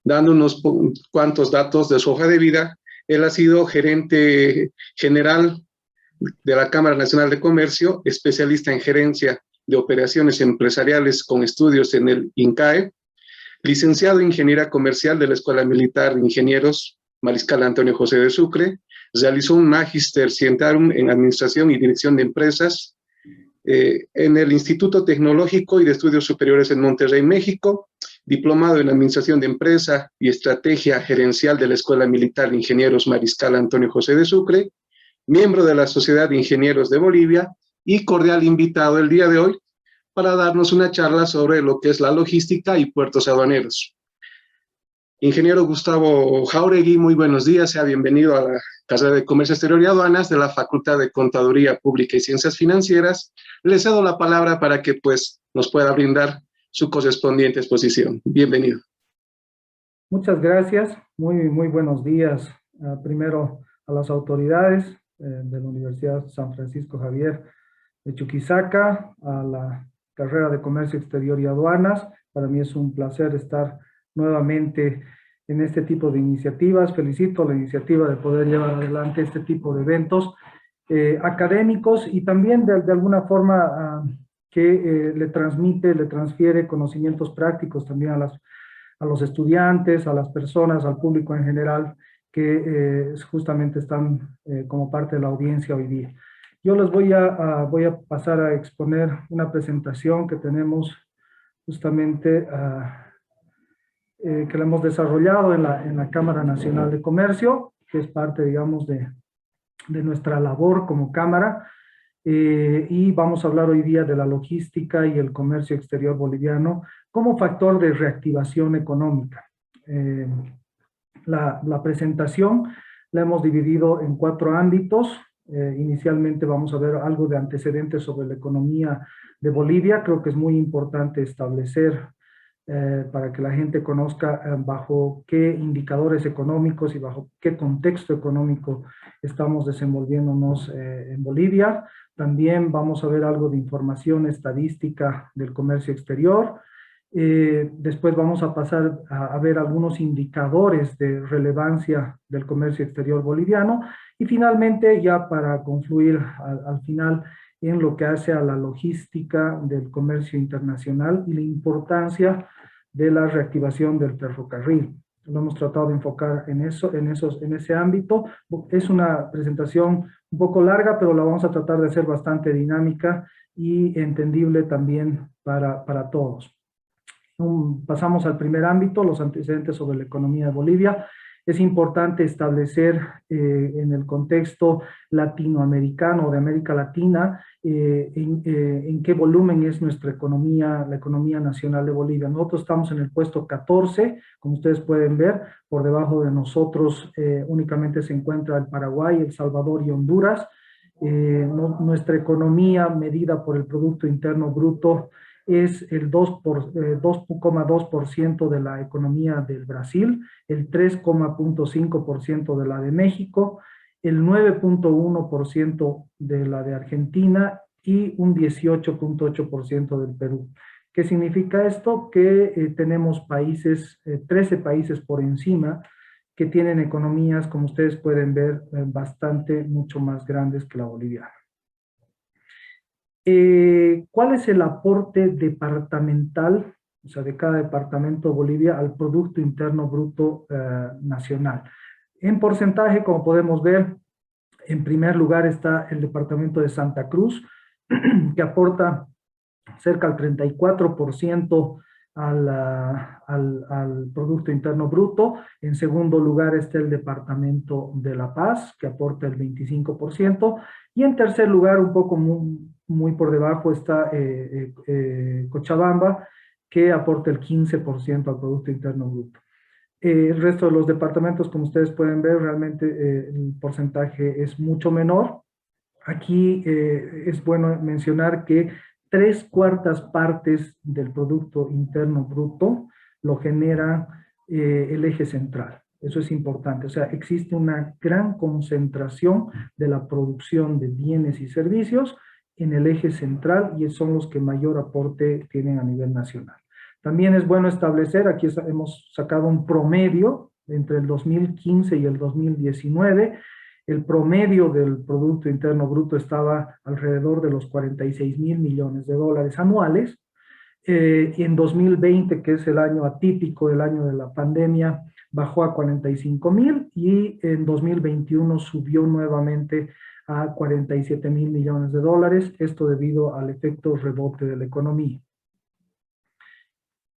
dando unos cuantos datos de su hoja de vida. Él ha sido gerente general de la Cámara Nacional de Comercio, especialista en gerencia de operaciones empresariales con estudios en el INCAE, licenciado en Ingeniería Comercial de la Escuela Militar de Ingenieros Mariscal Antonio José de Sucre, realizó un Magister Scientiarum en Administración y Dirección de Empresas en el Instituto Tecnológico y de Estudios Superiores en Monterrey, México, diplomado en Administración de Empresa y Estrategia Gerencial de la Escuela Militar de Ingenieros Mariscal Antonio José de Sucre, miembro de la Sociedad de Ingenieros de Bolivia y cordial invitado el día de hoy para darnos una charla sobre lo que es la logística y puertos aduaneros. Ingeniero Gustavo Jáuregui, muy buenos días, sea bienvenido a la carrera de Comercio Exterior y Aduanas de la Facultad de Contaduría Pública y Ciencias Financieras. Le cedo la palabra para que nos pueda brindar su correspondiente exposición. Bienvenido. Muchas gracias, muy buenos días. Primero a las autoridades de la Universidad San Francisco Javier de Chuquisaca, a la carrera de Comercio Exterior y Aduanas. Para mí es un placer estar nuevamente en este tipo de iniciativas. Felicito la iniciativa de poder llevar adelante este tipo de eventos académicos y también de alguna forma que le transfiere conocimientos prácticos también a los estudiantes, a las personas, al público en general que justamente están como parte de la audiencia hoy día. Yo les voy a pasar a exponer una presentación que tenemos justamente que la hemos desarrollado en la Cámara Nacional de Comercio, que es parte, digamos, de nuestra labor como Cámara, y vamos a hablar hoy día de la logística y el comercio exterior boliviano como factor de reactivación económica. La presentación la hemos dividido en 4 ámbitos. Inicialmente vamos a ver algo de antecedentes sobre la economía de Bolivia. Creo que es muy importante establecer para que la gente conozca bajo qué indicadores económicos y bajo qué contexto económico estamos desenvolviéndonos en Bolivia. También vamos a ver algo de información estadística del comercio exterior. Después vamos a pasar a ver algunos indicadores de relevancia del comercio exterior boliviano y finalmente, ya para concluir al final, en lo que hace a la logística del comercio internacional y la importancia de la reactivación del ferrocarril. Lo hemos tratado de enfocar en ese ámbito. Es una presentación un poco larga, pero la vamos a tratar de hacer bastante dinámica y entendible también para todos. Pasamos al primer ámbito, los antecedentes sobre la economía de Bolivia. Es importante establecer en el contexto latinoamericano, de América Latina, en qué volumen es nuestra economía, la economía nacional de Bolivia. Nosotros estamos en el puesto 14, como ustedes pueden ver. Por debajo de nosotros únicamente se encuentra el Paraguay, El Salvador y Honduras. Nuestra economía medida por el Producto Interno Bruto es el 2,2% de la economía del Brasil, el 3,5% de la de México, el 9,1% de la de Argentina y un 18,8% del Perú. ¿Qué significa esto? Que tenemos 13 países por encima que tienen economías, como ustedes pueden ver, mucho más grandes que la boliviana. ¿Cuál es el aporte departamental, o sea, de cada departamento de Bolivia al Producto Interno Bruto nacional? En porcentaje, como podemos ver, en primer lugar está el departamento de Santa Cruz, que aporta cerca del 34% al Producto Interno Bruto. En segundo lugar está el departamento de La Paz, que aporta el 25%. Y en tercer lugar, un poco muy por debajo, está Cochabamba, que aporta el 15% al Producto Interno Bruto. El resto de los departamentos, como ustedes pueden ver, realmente el porcentaje es mucho menor. Aquí es bueno mencionar que 3/4 partes del Producto Interno Bruto lo genera el eje central. Eso es importante. O sea, existe una gran concentración de la producción de bienes y servicios en el eje central y son los que mayor aporte tienen a nivel nacional. También es bueno establecer, aquí hemos sacado un promedio entre el 2015 y el 2019. El promedio del Producto Interno Bruto estaba alrededor de los 46.000 millones de dólares anuales. Y en 2020, que es el año atípico, el año de la pandemia, bajó a 45.000 y en 2021 subió nuevamente a 47.000 millones de dólares, esto debido al efecto rebote de la economía.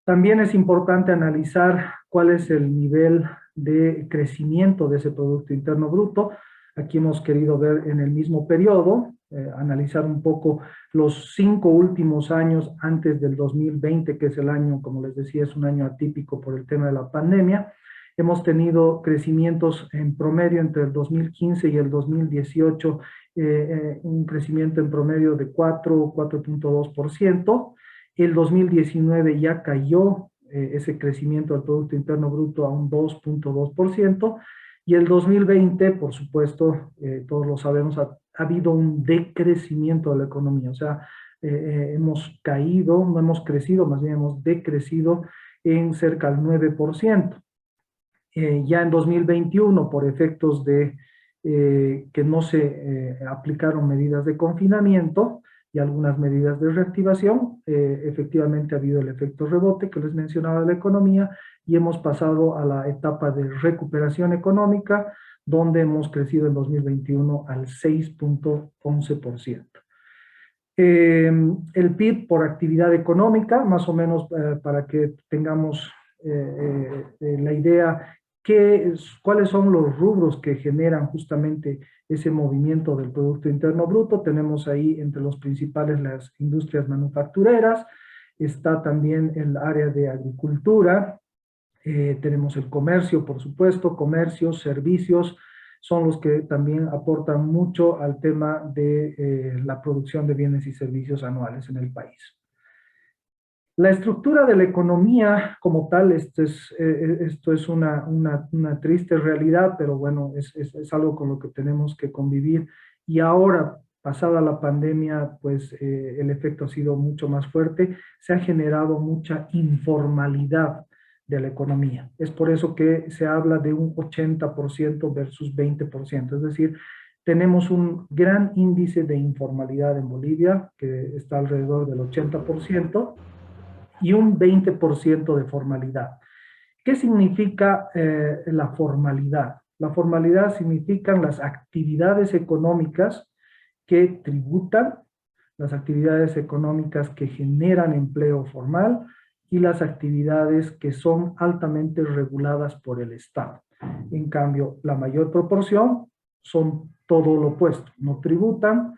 También es importante analizar cuál es el nivel de crecimiento de ese Producto Interno Bruto. Aquí hemos querido ver en el mismo periodo, analizar un poco los 5 últimos años antes del 2020, que es el año, como les decía, es un año atípico por el tema de la pandemia. Hemos tenido crecimientos en promedio entre el 2015 y el 2018, un crecimiento en promedio de 4.2%. El 2019 ya cayó ese crecimiento del Producto Interno Bruto a un 2.2%, y el 2020, por supuesto, todos lo sabemos, ha habido un decrecimiento de la economía, o sea, hemos caído, no hemos crecido, más bien hemos decrecido en cerca del 9%. Ya en 2021, por efectos de que no se aplicaron medidas de confinamiento y algunas medidas de reactivación, efectivamente ha habido el efecto rebote que les mencionaba de la economía, y hemos pasado a la etapa de recuperación económica, donde hemos crecido en 2021 al 6.11%. El PIB por actividad económica, más o menos para que tengamos la idea, cuáles son los rubros que generan justamente ese movimiento del Producto Interno Bruto. Tenemos ahí entre los principales las industrias manufactureras, está también el área de agricultura, tenemos el comercio, por supuesto, comercio, servicios, son los que también aportan mucho al tema de la producción de bienes y servicios anuales en el país. La estructura de la economía como tal, esto es una triste realidad, pero bueno, es algo con lo que tenemos que convivir. Y ahora, pasada la pandemia, pues el efecto ha sido mucho más fuerte, se ha generado mucha informalidad de la economía. Es por eso que se habla de un 80% versus 20%, es decir, tenemos un gran índice de informalidad en Bolivia, que está alrededor del 80%, y un 20% de formalidad. ¿Qué significa la formalidad? La formalidad significan las actividades económicas que tributan, las actividades económicas que generan empleo formal y las actividades que son altamente reguladas por el Estado. En cambio, la mayor proporción son todo lo opuesto, no tributan,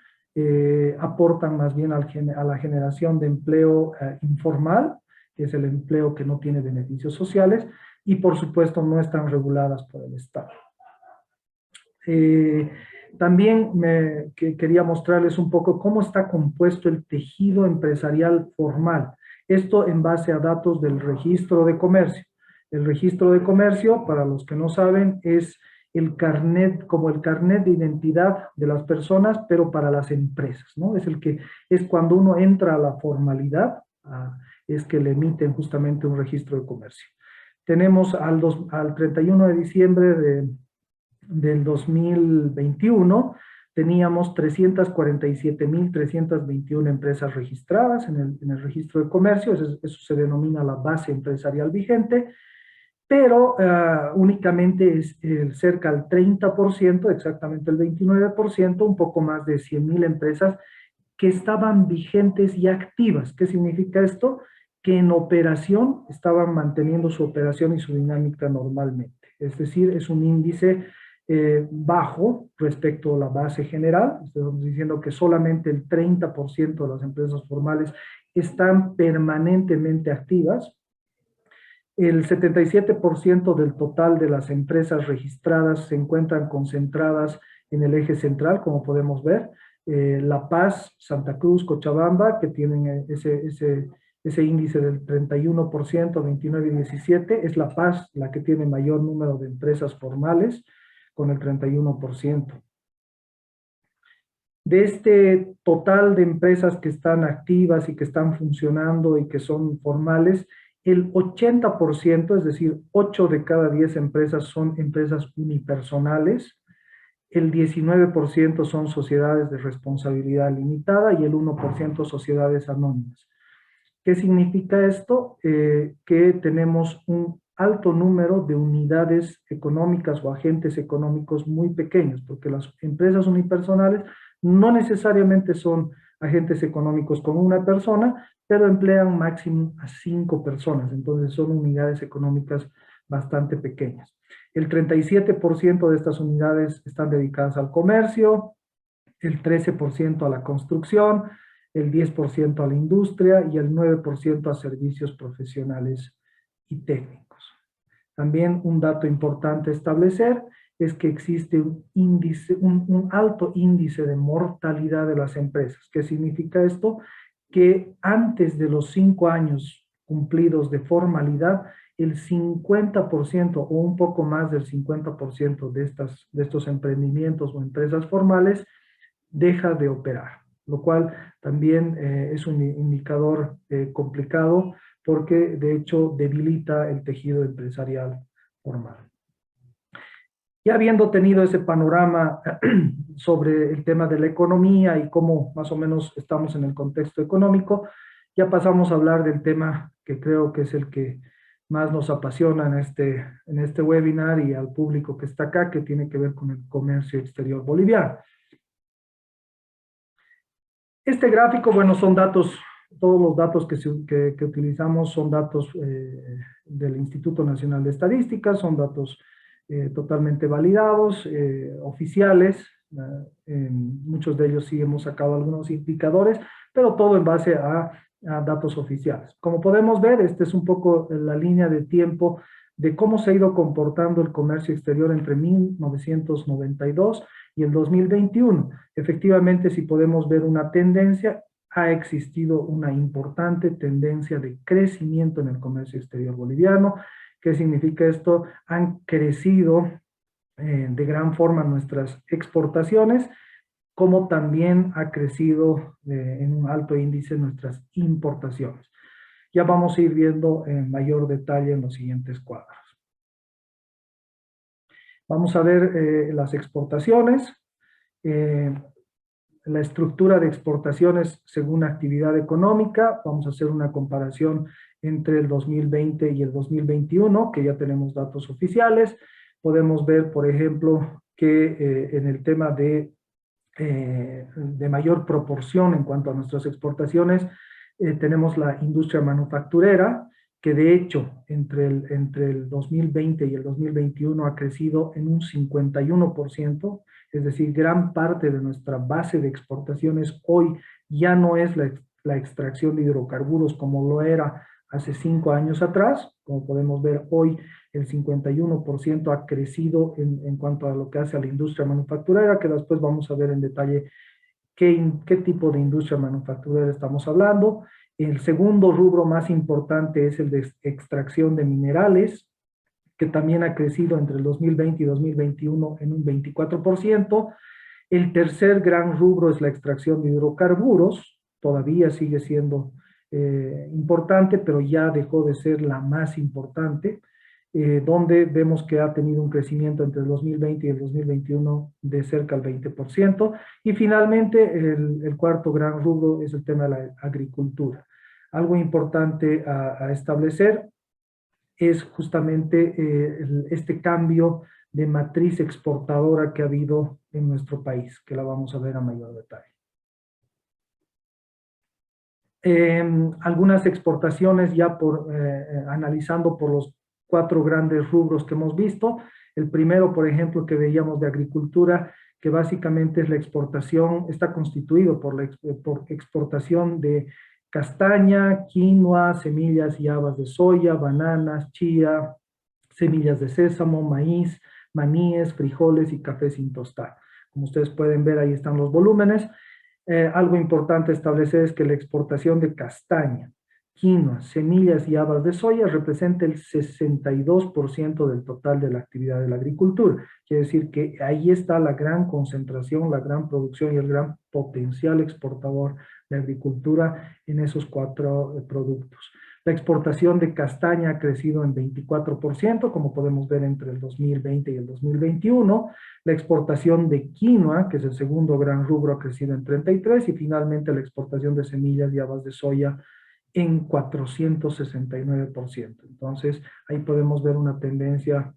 aportan más bien a la generación de empleo informal, que es el empleo que no tiene beneficios sociales, y por supuesto no están reguladas por el Estado. También quería mostrarles un poco cómo está compuesto el tejido empresarial formal. Esto en base a datos del registro de comercio. El registro de comercio, para los que no saben, es el carnet, como el carnet de identidad de las personas, pero para las empresas, ¿no? Es cuando uno entra a la formalidad, es que le emiten justamente un registro de comercio. Tenemos al 31 de diciembre del 2021, teníamos 347.321 empresas registradas en el registro de comercio, eso se denomina la base empresarial vigente, pero únicamente es cerca del 30%, exactamente el 29%, un poco más de 100.000 empresas que estaban vigentes y activas. ¿Qué significa esto? Que en operación estaban manteniendo su operación y su dinámica normalmente. Es decir, es un índice bajo respecto a la base general. Estamos diciendo que solamente el 30% de las empresas formales están permanentemente activas. El 77% del total de las empresas registradas se encuentran concentradas en el eje central, como podemos ver. La Paz, Santa Cruz, Cochabamba, que tienen ese índice del 31%, 29 y 17, es La Paz la que tiene mayor número de empresas formales, con el 31%. De este total de empresas que están activas y que están funcionando y que son formales, El 80%, es decir, 8 de cada 10 empresas son empresas unipersonales, el 19% son sociedades de responsabilidad limitada y el 1% sociedades anónimas. ¿Qué significa esto? Que tenemos un alto número de unidades económicas o agentes económicos muy pequeños, porque las empresas unipersonales no necesariamente son agentes económicos con una persona, pero emplean máximo a 5 personas, entonces son unidades económicas bastante pequeñas. El 37% de estas unidades están dedicadas al comercio, el 13% a la construcción, el 10% a la industria y el 9% a servicios profesionales y técnicos. También un dato importante a establecer es que existe un alto índice de mortalidad de las empresas. ¿Qué significa esto? Que antes de los 5 años cumplidos de formalidad, el 50% o un poco más del 50% de estos emprendimientos o empresas formales deja de operar, lo cual también es un indicador complicado porque de hecho debilita el tejido empresarial formal. Ya habiendo tenido ese panorama sobre el tema de la economía y cómo más o menos estamos en el contexto económico, ya pasamos a hablar del tema que creo que es el que más nos apasiona en este webinar y al público que está acá, que tiene que ver con el comercio exterior boliviano. Este gráfico, bueno, son datos, todos los datos que utilizamos son datos del Instituto Nacional de Estadística, son datos totalmente validados, oficiales, muchos de ellos sí hemos sacado algunos indicadores, pero todo en base a datos oficiales. Como podemos ver, esta es un poco la línea de tiempo de cómo se ha ido comportando el comercio exterior entre 1992 y el 2021. Efectivamente, si podemos ver una tendencia, ha existido una importante tendencia de crecimiento en el comercio exterior boliviano. ¿Qué significa esto? Han crecido de gran forma nuestras exportaciones, como también ha crecido en un alto índice nuestras importaciones. Ya vamos a ir viendo en mayor detalle en los siguientes cuadros. Vamos a ver las exportaciones, la estructura de exportaciones según actividad económica. Vamos a hacer una comparación entre el 2020 y el 2021, que ya tenemos datos oficiales. Podemos ver, por ejemplo, que en el tema de mayor proporción en cuanto a nuestras exportaciones, tenemos la industria manufacturera, que de hecho entre el 2020 y el 2021 ha crecido en un 51%, es decir, gran parte de nuestra base de exportaciones hoy ya no es la extracción de hidrocarburos como lo era hace 5 años atrás. Como podemos ver hoy, el 51% ha crecido en cuanto a lo que hace a la industria manufacturera, que después vamos a ver en detalle qué tipo de industria manufacturera estamos hablando. El segundo rubro más importante es el de extracción de minerales, que también ha crecido entre el 2020 y 2021 en un 24%. El tercer gran rubro es la extracción de hidrocarburos, todavía sigue siendo importante, pero ya dejó de ser la más importante, donde vemos que ha tenido un crecimiento entre el 2020 y el 2021 de cerca del 20%. Y finalmente, el cuarto gran rubro es el tema de la agricultura. Algo importante a establecer es justamente este cambio de matriz exportadora que ha habido en nuestro país, que la vamos a ver a mayor detalle. Algunas exportaciones ya analizando por los 4 grandes rubros que hemos visto. El primero, por ejemplo, que veíamos de agricultura, que básicamente es la exportación, está constituido por exportación de castaña, quinoa, semillas y habas de soya, bananas, chía, semillas de sésamo, maíz, maníes, frijoles y café sin tostar. Como ustedes pueden ver, ahí están los volúmenes. Algo importante establecer es que la exportación de castaña, quinoa, semillas y habas de soya representa el 62% del total de la actividad de la agricultura. Quiere decir que ahí está la gran concentración, la gran producción y el gran potencial exportador de agricultura en esos 4 productos. La exportación de castaña ha crecido en 24%, como podemos ver entre el 2020 y el 2021. La exportación de quinoa, que es el segundo gran rubro, ha crecido en 33%, y finalmente la exportación de semillas y habas de soya en 469%. Entonces, ahí podemos ver una tendencia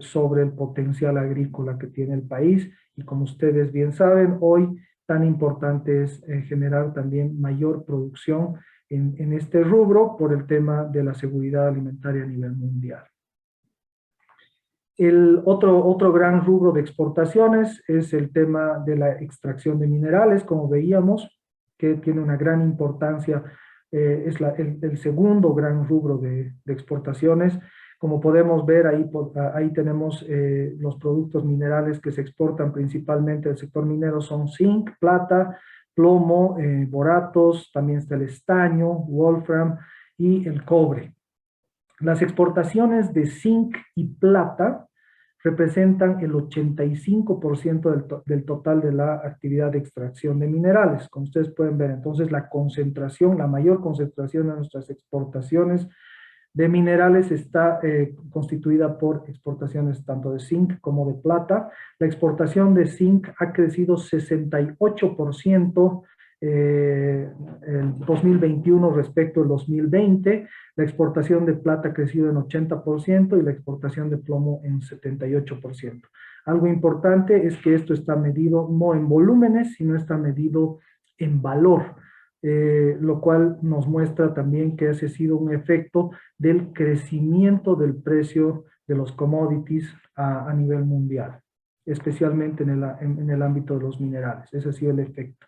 sobre el potencial agrícola que tiene el país, y como ustedes bien saben, hoy tan importante es generar también mayor producción en este rubro por el tema de la seguridad alimentaria a nivel mundial. El otro gran rubro de exportaciones es el tema de la extracción de minerales, como veíamos, que tiene una gran importancia, es el segundo gran rubro de exportaciones. Como podemos ver, ahí tenemos los productos minerales que se exportan principalmente del sector minero, son zinc, plata, plomo, boratos, también está el estaño, wolfram y el cobre. Las exportaciones de zinc y plata representan el 85% del total de la actividad de extracción de minerales. Como ustedes pueden ver, entonces la mayor concentración de nuestras exportaciones de minerales está constituida por exportaciones tanto de zinc como de plata. La exportación de zinc ha crecido 68% el 2021 respecto al 2020. La exportación de plata ha crecido en 80% y la exportación de plomo en 78%. Algo importante es que esto está medido no en volúmenes, sino está medido en valor, lo cual nos muestra también que ese ha sido un efecto del crecimiento del precio de los commodities a nivel mundial, especialmente en el ámbito de los minerales. Ese ha sido el efecto.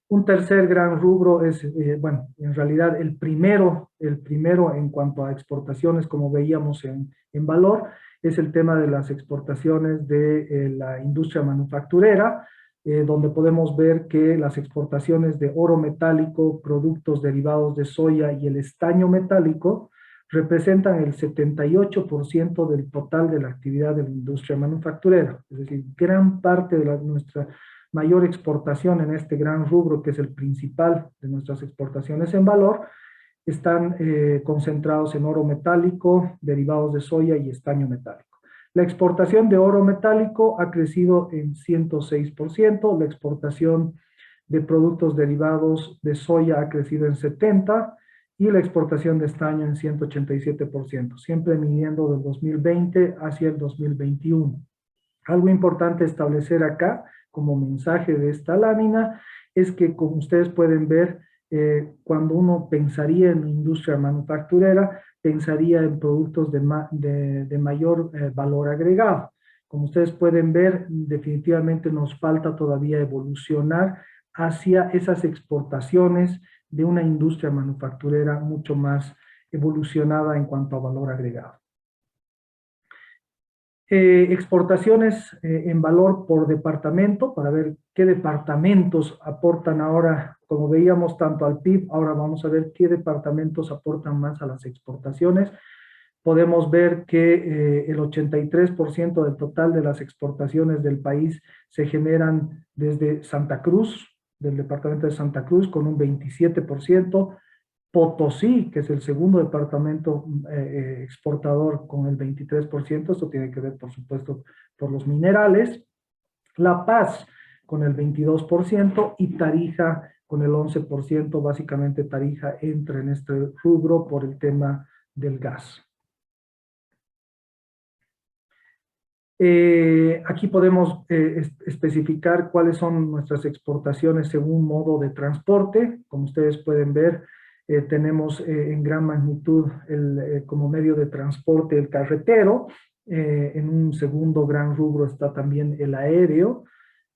Un tercer gran rubro es, bueno, en realidad el primero en cuanto a exportaciones, como veíamos en valor, es el tema de las exportaciones de la industria manufacturera, donde podemos ver que las exportaciones de oro metálico, productos derivados de soya y el estaño metálico representan el 78% del total de la actividad de la industria manufacturera. Es decir, gran parte de nuestra mayor exportación en este gran rubro, que es el principal de nuestras exportaciones en valor, están concentrados en oro metálico, derivados de soya y estaño metálico. La exportación de oro metálico ha crecido en 106%, la exportación de productos derivados de soya ha crecido en 70%, y la exportación de estaño en 187%, siempre midiendo del 2020 hacia el 2021. Algo importante establecer acá, como mensaje de esta lámina, es que, como ustedes pueden ver, cuando uno pensaría en industria manufacturera, pensaría en productos de mayor valor agregado. Como ustedes pueden ver, definitivamente nos falta todavía evolucionar hacia esas exportaciones de una industria manufacturera mucho más evolucionada en cuanto a valor agregado. Exportaciones en valor por departamento, para ver qué departamentos aportan ahora, como veíamos tanto al PIB, ahora vamos a ver qué departamentos aportan más a las exportaciones. Podemos ver que el 83% del total de las exportaciones del país se generan desde Santa Cruz, del departamento de Santa Cruz, con un 27%, Potosí, que es el segundo departamento exportador, con el 23%, esto tiene que ver, por supuesto, por los minerales, La Paz, con el 22%, y Tarija, con el 11%, básicamente Tarija entra en este rubro por el tema del gas. Aquí podemos especificar cuáles son nuestras exportaciones según modo de transporte. Como ustedes pueden ver, tenemos en gran magnitud como medio de transporte el carretero. En un segundo gran rubro está también el aéreo.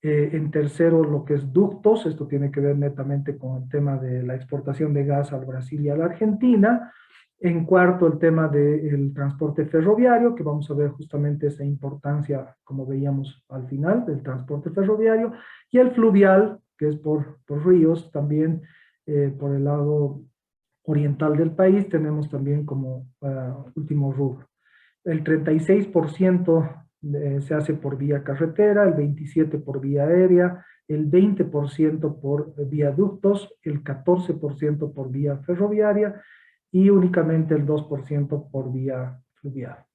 En tercero, lo que es ductos. Esto tiene que ver netamente con el tema de la exportación de gas al Brasil y a la Argentina. En cuarto, el tema del transporte ferroviario, que vamos a ver justamente esa importancia, como veíamos al final, del transporte ferroviario. Y el fluvial, que es por ríos, también por el lado oriental del país, tenemos también como último rubro. El 36% se hace por vía carretera, el 27% por vía aérea, el 20% por viaductos, el 14% por vía ferroviaria y únicamente el 2% por vía fluvial.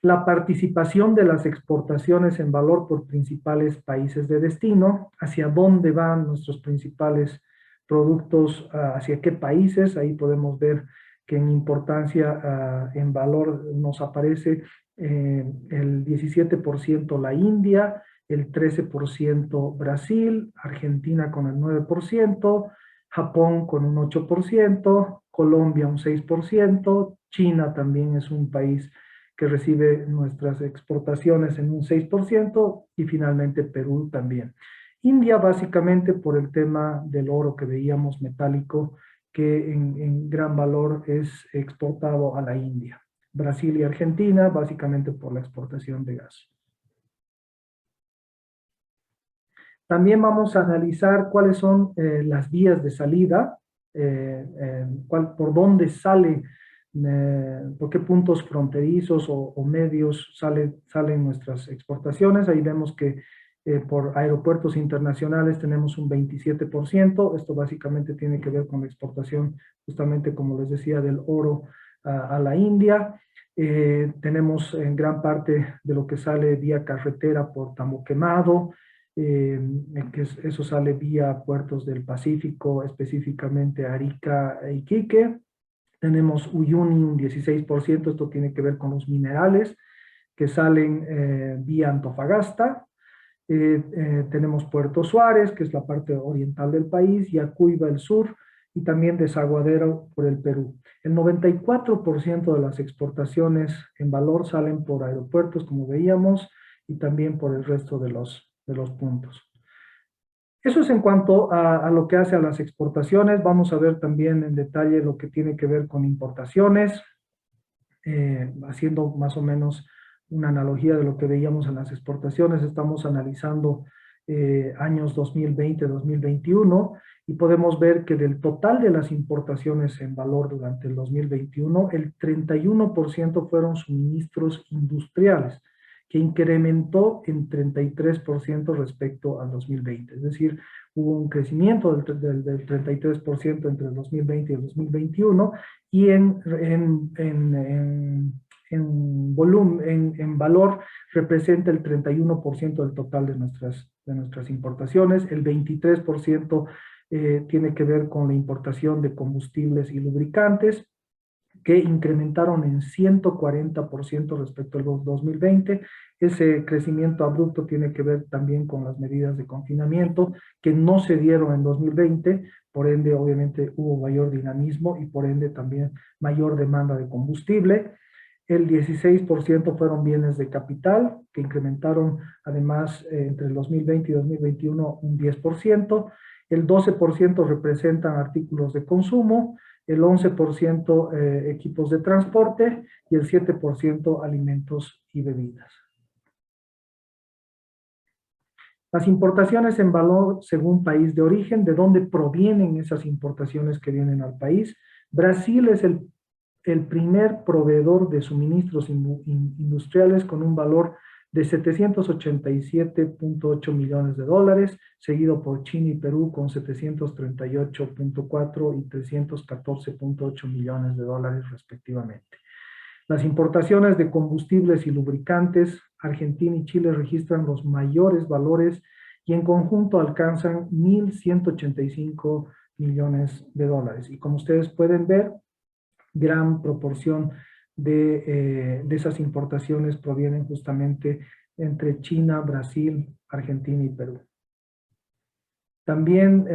La participación de las exportaciones en valor por principales países de destino, hacia dónde van nuestros principales productos, hacia qué países. Ahí podemos ver que en importancia en valor nos aparece el 17% la India, el 13% Brasil, Argentina con el 9%, Japón con un 8%, Colombia un 6%, China también es un país que recibe nuestras exportaciones en un 6%, y finalmente Perú también. India básicamente por el tema del oro que veíamos metálico, que en gran valor es exportado a la India. Brasil y Argentina básicamente por la exportación de gas. También vamos a analizar cuáles son las vías de salida, por dónde sale, por qué puntos fronterizos o medios salen nuestras exportaciones. Ahí vemos que por aeropuertos internacionales tenemos un 27%. Esto básicamente tiene que ver con la exportación, justamente como les decía, del oro a la India. Tenemos en gran parte de lo que sale vía carretera por Tambo Quemado, eso sale vía puertos del Pacífico, específicamente Arica e Iquique. Tenemos Uyuni un 16%, esto tiene que ver con los minerales que salen vía Antofagasta. Tenemos Puerto Suárez, que es la parte oriental del país, y Acuiba el sur, y también Desaguadero por el Perú. El 94% de las exportaciones en valor salen por aeropuertos, como veíamos, y también por el resto de los puntos. Eso es en cuanto a lo que hace a las exportaciones. Vamos a ver también en detalle lo que tiene que ver con importaciones, haciendo más o menos una analogía de lo que veíamos en las exportaciones. Estamos analizando años 2020-2021 y podemos ver que del total de las importaciones en valor durante el 2021, el 31% fueron suministros industriales, que incrementó en 33% respecto al 2020. Es decir, hubo un crecimiento del 33% entre el 2020 y el 2021, y en volumen, en valor, representa el 31% del total de nuestras importaciones. El 23% tiene que ver con la importación de combustibles y lubricantes, que incrementaron en 140% respecto al 2020. Ese crecimiento abrupto tiene que ver también con las medidas de confinamiento que no se dieron en 2020, por ende obviamente hubo mayor dinamismo y por ende también mayor demanda de combustible. El 16% fueron bienes de capital, que incrementaron además entre el 2020 y 2021 un 10%. El 12% representan artículos de consumo, el 11% equipos de transporte y el 7% alimentos y bebidas. Las importaciones en valor según país de origen, ¿de dónde provienen esas importaciones que vienen al país? Brasil es el primer proveedor de suministros industriales con un valor de 787.8 millones de dólares, seguido por China y Perú con 738.4 y 314.8 millones de dólares respectivamente. Las importaciones de combustibles y lubricantes, Argentina y Chile registran los mayores valores y en conjunto alcanzan 1.185 millones de dólares. Y como ustedes pueden ver, gran proporción de esas importaciones provienen justamente entre China, Brasil, Argentina y Perú. También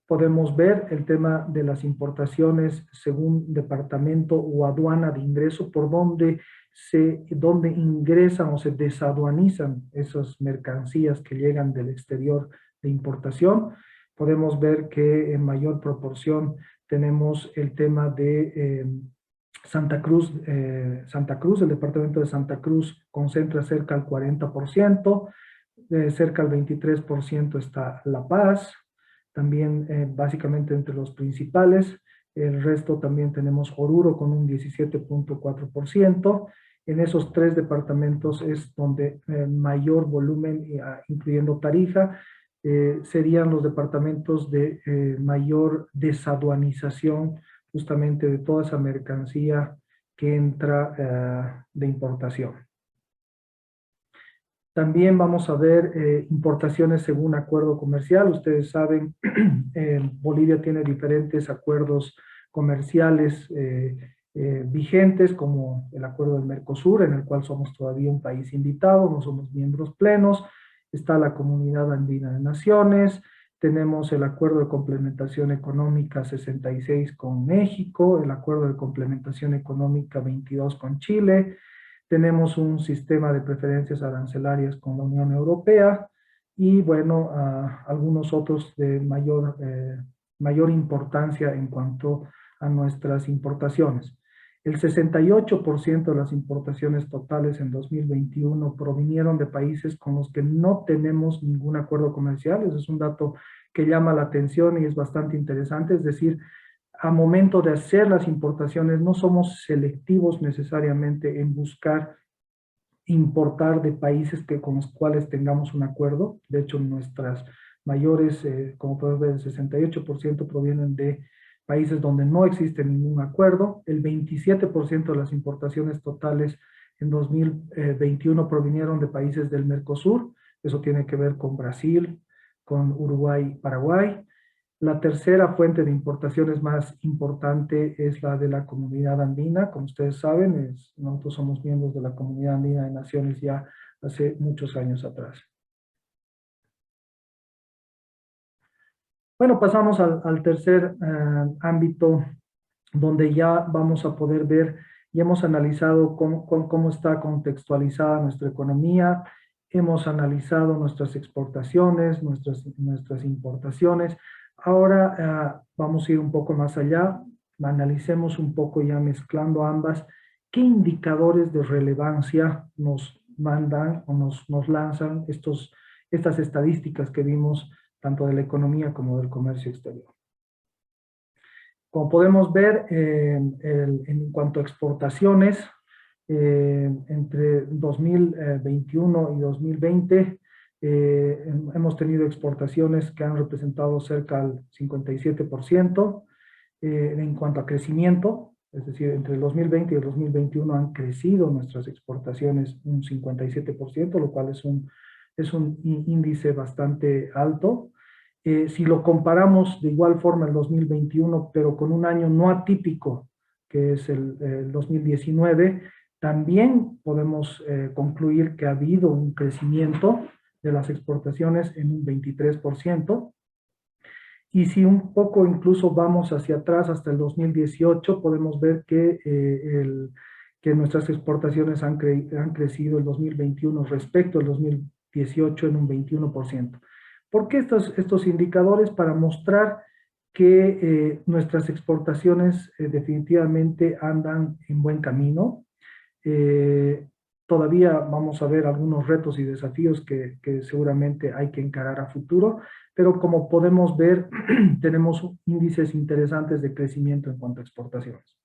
podemos ver el tema de las importaciones según departamento o aduana de ingreso, por donde ingresan o se desaduanizan esas mercancías que llegan del exterior de importación. Podemos ver que en mayor proporción tenemos el tema de Santa Cruz, el departamento de Santa Cruz concentra cerca del 40%, cerca del 23% está La Paz, también básicamente entre los principales. El resto también tenemos Oruro con un 17.4%. En esos 3 departamentos es donde mayor volumen, incluyendo Tarija, serían los departamentos de mayor desaduanización justamente de toda esa mercancía que entra de importación. También vamos a ver importaciones según acuerdo comercial. Ustedes saben, Bolivia tiene diferentes acuerdos comerciales vigentes, como el acuerdo del Mercosur, en el cual somos todavía un país invitado, no somos miembros plenos. Está la Comunidad Andina de Naciones, tenemos el Acuerdo de Complementación Económica 66 con México, el Acuerdo de Complementación Económica 22 con Chile, tenemos un sistema de preferencias arancelarias con la Unión Europea y, bueno, algunos otros de mayor importancia en cuanto a nuestras importaciones. El 68% de las importaciones totales en 2021 provinieron de países con los que no tenemos ningún acuerdo comercial. Ese es un dato que llama la atención y es bastante interesante. Es decir, a momento de hacer las importaciones no somos selectivos necesariamente en buscar importar de países con los cuales tengamos un acuerdo. De hecho, nuestras mayores, como podemos ver, el 68% provienen de países donde no existe ningún acuerdo. El 27% de las importaciones totales en 2021 provinieron de países del Mercosur. Eso tiene que ver con Brasil, con Uruguay y Paraguay. La tercera fuente de importaciones más importante es la de la Comunidad Andina. Como ustedes saben, nosotros somos miembros de la Comunidad Andina de Naciones ya hace muchos años atrás. Bueno, pasamos al tercer ámbito, donde ya vamos a poder ver y hemos analizado cómo está contextualizada nuestra economía, hemos analizado nuestras exportaciones, nuestras importaciones. Ahora vamos a ir un poco más allá, analicemos un poco ya mezclando ambas, qué indicadores de relevancia nos mandan o nos lanzan estas estadísticas que vimos tanto de la economía como del comercio exterior. Como podemos ver, en cuanto a exportaciones, entre 2021 y 2020, hemos tenido exportaciones que han representado cerca del 57%. En cuanto a crecimiento, es decir, entre el 2020 y el 2021 han crecido nuestras exportaciones un 57%, lo cual es un índice bastante alto. Si lo comparamos de igual forma el 2021, pero con un año no atípico, que es el 2019, también podemos concluir que ha habido un crecimiento de las exportaciones en un 23%. Y si un poco incluso vamos hacia atrás hasta el 2018, podemos ver que nuestras exportaciones han crecido el 2021 respecto al 2018 en un 21%. ¿Por qué estos indicadores? Para mostrar que nuestras exportaciones definitivamente andan en buen camino. Todavía vamos a ver algunos retos y desafíos que seguramente hay que encarar a futuro, pero como podemos ver, tenemos índices interesantes de crecimiento en cuanto a exportaciones.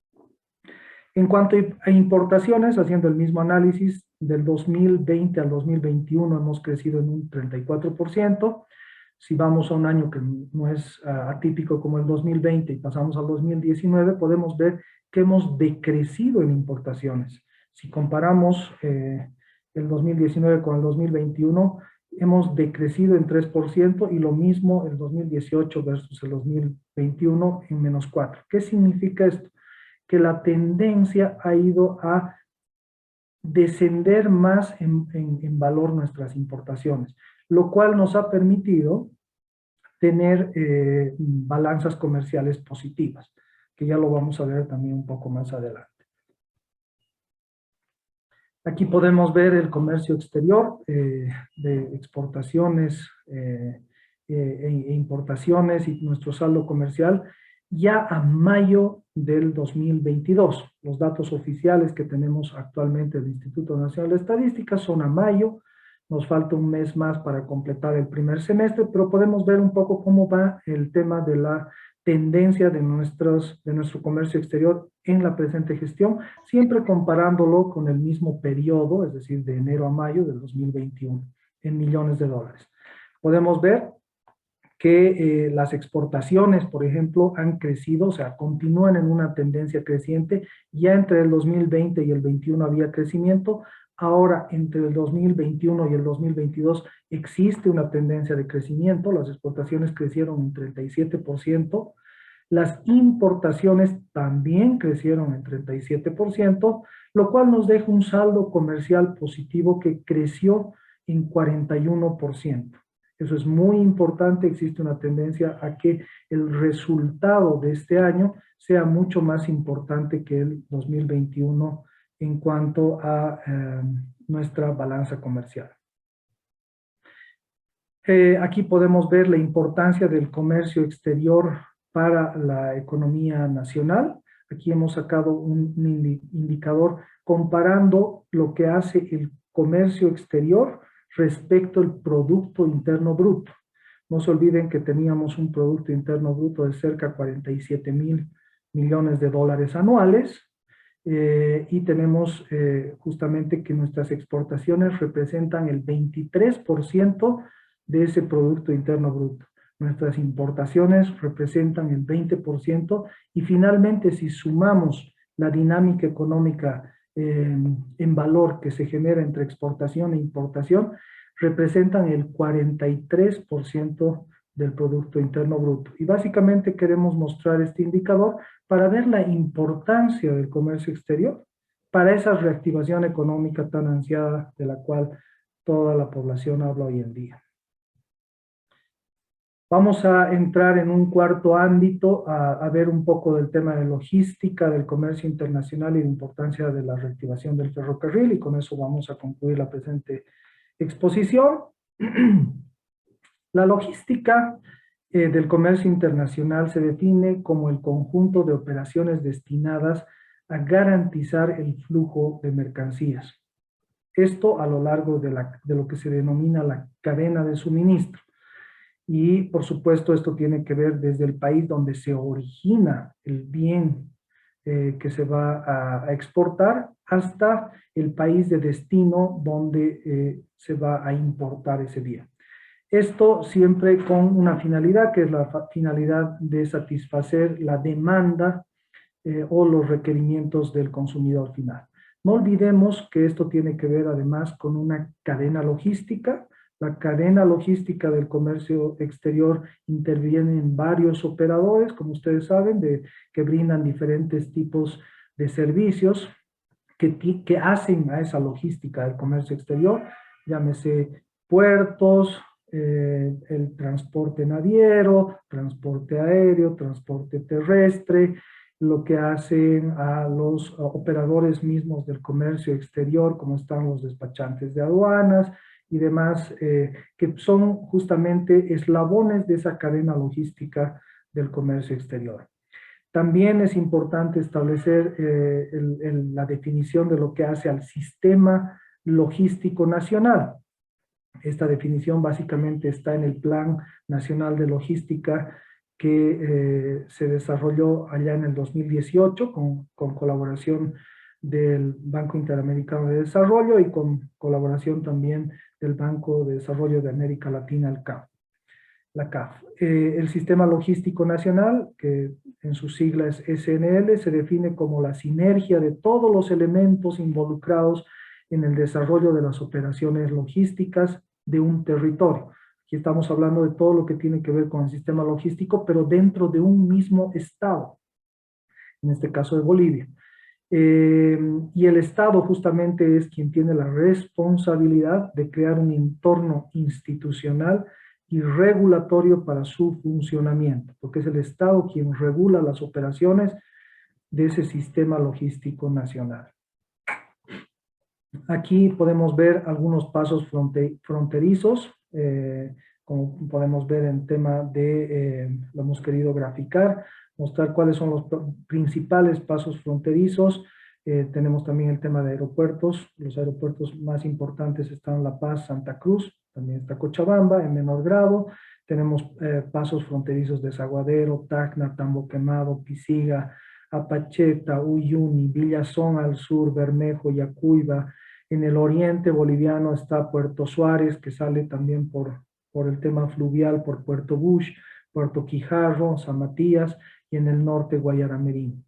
En cuanto a importaciones, haciendo el mismo análisis, del 2020 al 2021 hemos crecido en un 34%. Si vamos a un año que no es atípico como el 2020 y pasamos al 2019, podemos ver que hemos decrecido en importaciones. Si comparamos el 2019 con el 2021, hemos decrecido en 3% y lo mismo el 2018 versus el 2021 en menos 4%. ¿Qué significa esto? Que la tendencia ha ido a descender más en valor nuestras importaciones, lo cual nos ha permitido tener balanzas comerciales positivas, que ya lo vamos a ver también un poco más adelante. Aquí podemos ver el comercio exterior de exportaciones e importaciones y nuestro saldo comercial ya a mayo del 2022. Los datos oficiales que tenemos actualmente del Instituto Nacional de Estadística son a mayo. Nos falta un mes más para completar el primer semestre, pero podemos ver un poco cómo va el tema de la tendencia de nuestro comercio exterior en la presente gestión, siempre comparándolo con el mismo periodo, es decir, de enero a mayo del 2021, en millones de dólares. Podemos ver que las exportaciones, por ejemplo, han crecido, o sea, continúan en una tendencia creciente. Ya entre el 2020 y el 21 había crecimiento, ahora entre el 2021 y el 2022 existe una tendencia de crecimiento, las exportaciones crecieron en 37%, las importaciones también crecieron en 37%, lo cual nos deja un saldo comercial positivo que creció en 41%. Eso es muy importante, existe una tendencia a que el resultado de este año sea mucho más importante que el 2021 en cuanto a nuestra balanza comercial. Aquí podemos ver la importancia del comercio exterior para la economía nacional. Aquí hemos sacado un indicador comparando lo que hace el comercio exterior respecto al Producto Interno Bruto. No se olviden que teníamos un Producto Interno Bruto de cerca de 47.000 millones de dólares anuales, y tenemos justamente que nuestras exportaciones representan el 23% de ese Producto Interno Bruto. Nuestras importaciones representan el 20% y finalmente si sumamos la dinámica económica en valor que se genera entre exportación e importación, representan el 43% del Producto Interno Bruto. Y básicamente queremos mostrar este indicador para ver la importancia del comercio exterior para esa reactivación económica tan ansiada de la cual toda la población habla hoy en día. Vamos a entrar en un cuarto ámbito a ver un poco del tema de logística, del comercio internacional y la importancia de la reactivación del ferrocarril, y con eso vamos a concluir la presente exposición. La logística del comercio internacional se define como el conjunto de operaciones destinadas a garantizar el flujo de mercancías. Esto a lo largo de lo que se denomina la cadena de suministro. Y por supuesto esto tiene que ver desde el país donde se origina el bien que se va a exportar hasta el país de destino donde se va a importar ese bien. Esto siempre con una finalidad, que es la finalidad de satisfacer la demanda o los requerimientos del consumidor final. No olvidemos que esto tiene que ver además con una cadena logística. La cadena logística del comercio exterior interviene en varios operadores, como ustedes saben, que brindan diferentes tipos de servicios que hacen a esa logística del comercio exterior, llámese puertos, el transporte naviero, transporte aéreo, transporte terrestre, lo que hacen a los operadores mismos del comercio exterior, como están los despachantes de aduanas y demás, que son justamente eslabones de esa cadena logística del comercio exterior. También es importante establecer la definición de lo que hace al sistema logístico nacional. Esta definición básicamente está en el Plan Nacional de Logística que se desarrolló allá en el 2018 con colaboración del Banco Interamericano de Desarrollo y con colaboración también del Banco de Desarrollo de América Latina, el CAF. La CAF. El Sistema Logístico Nacional, que en sus siglas es SNL, se define como la sinergia de todos los elementos involucrados en el desarrollo de las operaciones logísticas de un territorio. Aquí estamos hablando de todo lo que tiene que ver con el sistema logístico, pero dentro de un mismo estado, en este caso de Bolivia. Y el Estado justamente es quien tiene la responsabilidad de crear un entorno institucional y regulatorio para su funcionamiento, porque es el Estado quien regula las operaciones de ese sistema logístico nacional. Aquí podemos ver algunos pasos fronterizos, como podemos ver en tema de, lo hemos querido graficar, mostrar cuáles son los principales pasos fronterizos. Tenemos también el tema de aeropuertos. Los aeropuertos más importantes están La Paz, Santa Cruz, también está Cochabamba en menor grado. Tenemos pasos fronterizos de Desaguadero, Tacna, Tambo Quemado, Pisiga, Apacheta, Uyuni, Villazón al sur, Bermejo, Yacuiba. En el oriente boliviano está Puerto Suárez, que sale también por el tema fluvial, por Puerto Bush, Puerto Quijarro, San Matías, y en el norte Guayaramerín.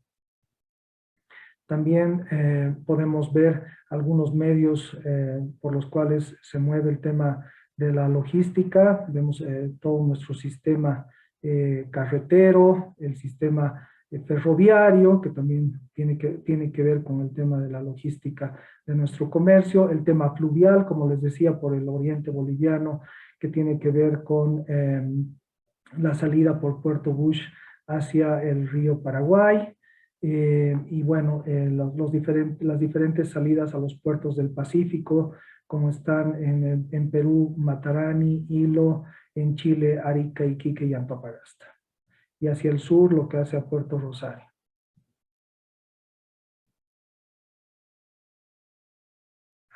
También podemos ver algunos medios por los cuales se mueve el tema de la logística. Vemos todo nuestro sistema carretero, el sistema ferroviario, que también tiene que ver con el tema de la logística de nuestro comercio, el tema fluvial, como les decía, por el oriente boliviano, que tiene que ver con la salida por Puerto Bush hacia el río Paraguay, y bueno, las diferentes salidas a los puertos del Pacífico, como están en Perú, Matarani, Hilo, en Chile, Arica, Iquique y Antofagasta. Y hacia el sur, lo que hace a Puerto Rosario.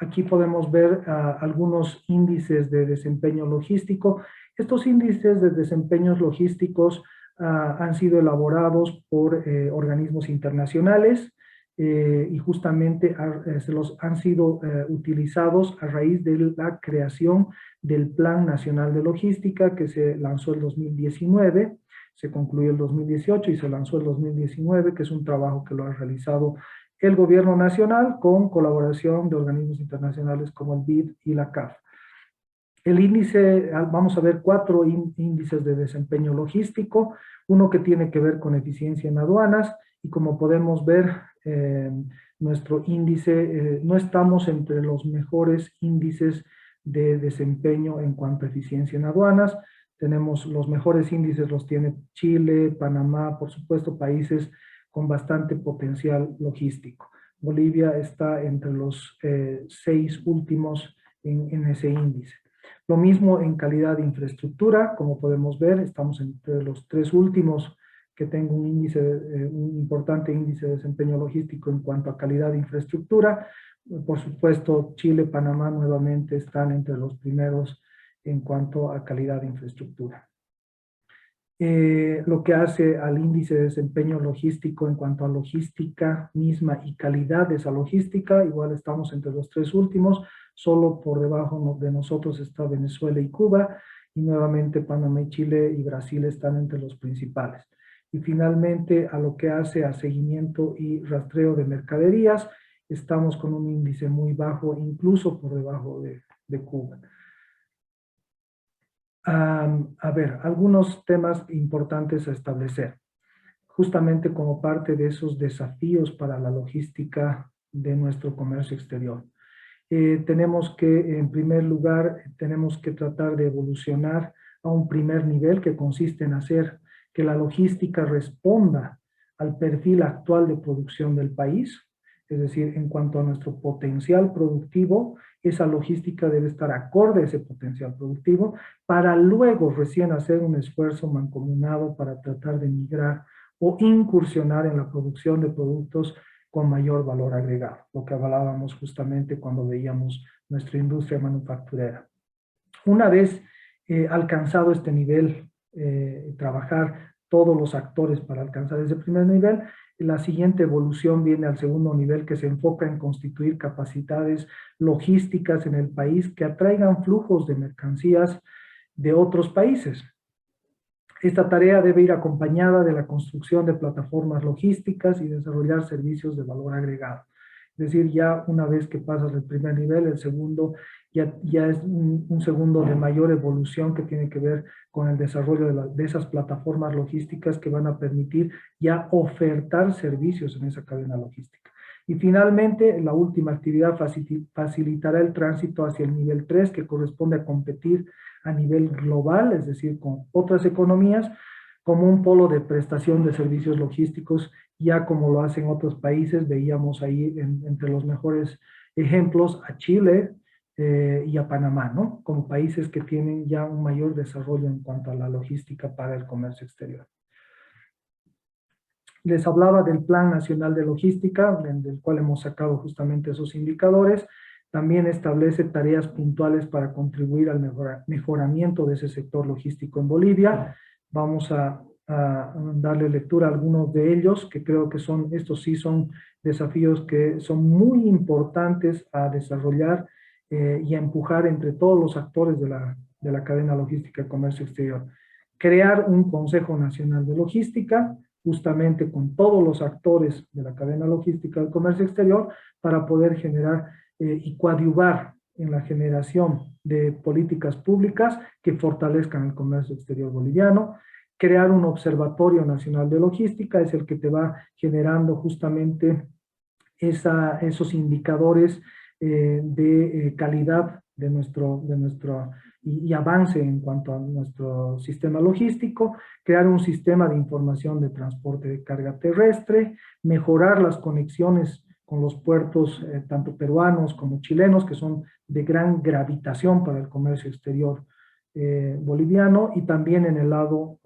Aquí podemos ver algunos índices de desempeño logístico. Estos índices de desempeños logísticos han sido elaborados por organismos internacionales y justamente se los han sido utilizados a raíz de la creación del Plan Nacional de Logística que se lanzó el 2019, se concluyó el 2018 y se lanzó el 2019, que es un trabajo que lo ha realizado el gobierno nacional con colaboración de organismos internacionales como el BID y la CAF. El índice, vamos a ver 4 índices de desempeño logístico, uno que tiene que ver con eficiencia en aduanas, y como podemos ver, nuestro índice, no estamos entre los mejores índices de desempeño en cuanto a eficiencia en aduanas. Tenemos los mejores índices, los tiene Chile, Panamá, por supuesto, países con bastante potencial logístico. Bolivia está entre los 6 últimos en ese índice. Lo mismo en calidad de infraestructura, como podemos ver, estamos entre los 3 últimos que tengo un importante índice de desempeño logístico en cuanto a calidad de infraestructura. Por supuesto, Chile, Panamá nuevamente están entre los primeros en cuanto a calidad de infraestructura. Lo que hace al índice de desempeño logístico en cuanto a logística misma y calidad de esa logística, igual estamos entre los 3 últimos, solo por debajo de nosotros está Venezuela y Cuba, y nuevamente Panamá y Chile y Brasil están entre los principales. Y finalmente, a lo que hace a seguimiento y rastreo de mercaderías, estamos con un índice muy bajo, incluso por debajo de Cuba. A ver, algunos temas importantes a establecer, justamente como parte de esos desafíos para la logística de nuestro comercio exterior. Tenemos que, en primer lugar, tenemos que tratar de evolucionar a un primer nivel que consiste en hacer que la logística responda al perfil actual de producción del país, es decir, en cuanto a nuestro potencial productivo, esa logística debe estar acorde a ese potencial productivo para luego recién hacer un esfuerzo mancomunado para tratar de migrar o incursionar en la producción de productos con mayor valor agregado, lo que hablábamos justamente cuando veíamos nuestra industria manufacturera. Una vez alcanzado este nivel, trabajar todos los actores para alcanzar ese primer nivel, la siguiente evolución viene al segundo nivel, que se enfoca en constituir capacidades logísticas en el país que atraigan flujos de mercancías de otros países. Esta tarea debe ir acompañada de la construcción de plataformas logísticas y desarrollar servicios de valor agregado. Es decir, ya una vez que pasas el primer nivel, el segundo ya es un segundo de mayor evolución que tiene que ver con el desarrollo de esas plataformas logísticas que van a permitir ya ofertar servicios en esa cadena logística. Y finalmente, la última actividad facilitará el tránsito hacia el nivel 3, que corresponde a competir a nivel global, es decir, con otras economías, como un polo de prestación de servicios logísticos, ya como lo hacen otros países. Veíamos ahí entre los mejores ejemplos a Chile y a Panamá, ¿no? Como países que tienen ya un mayor desarrollo en cuanto a la logística para el comercio exterior. Les hablaba del Plan Nacional de Logística, del cual hemos sacado justamente esos indicadores. También establece tareas puntuales para contribuir al mejoramiento de ese sector logístico en Bolivia. Vamos a darle lectura a algunos de ellos, que creo que estos sí son desafíos que son muy importantes a desarrollar y a empujar entre todos los actores de la cadena logística de comercio exterior. Crear un Consejo Nacional de Logística, justamente con todos los actores de la cadena logística del comercio exterior, para poder generar y coadyuvar en la generación de políticas públicas que fortalezcan el comercio exterior boliviano. Crear un Observatorio Nacional de Logística es el que te va generando justamente esos indicadores de calidad de nuestro y avance en cuanto a nuestro sistema logístico, crear un sistema de información de transporte de carga terrestre, mejorar las conexiones con los puertos tanto peruanos como chilenos, que son de gran gravitación para el comercio exterior boliviano, y también en el lado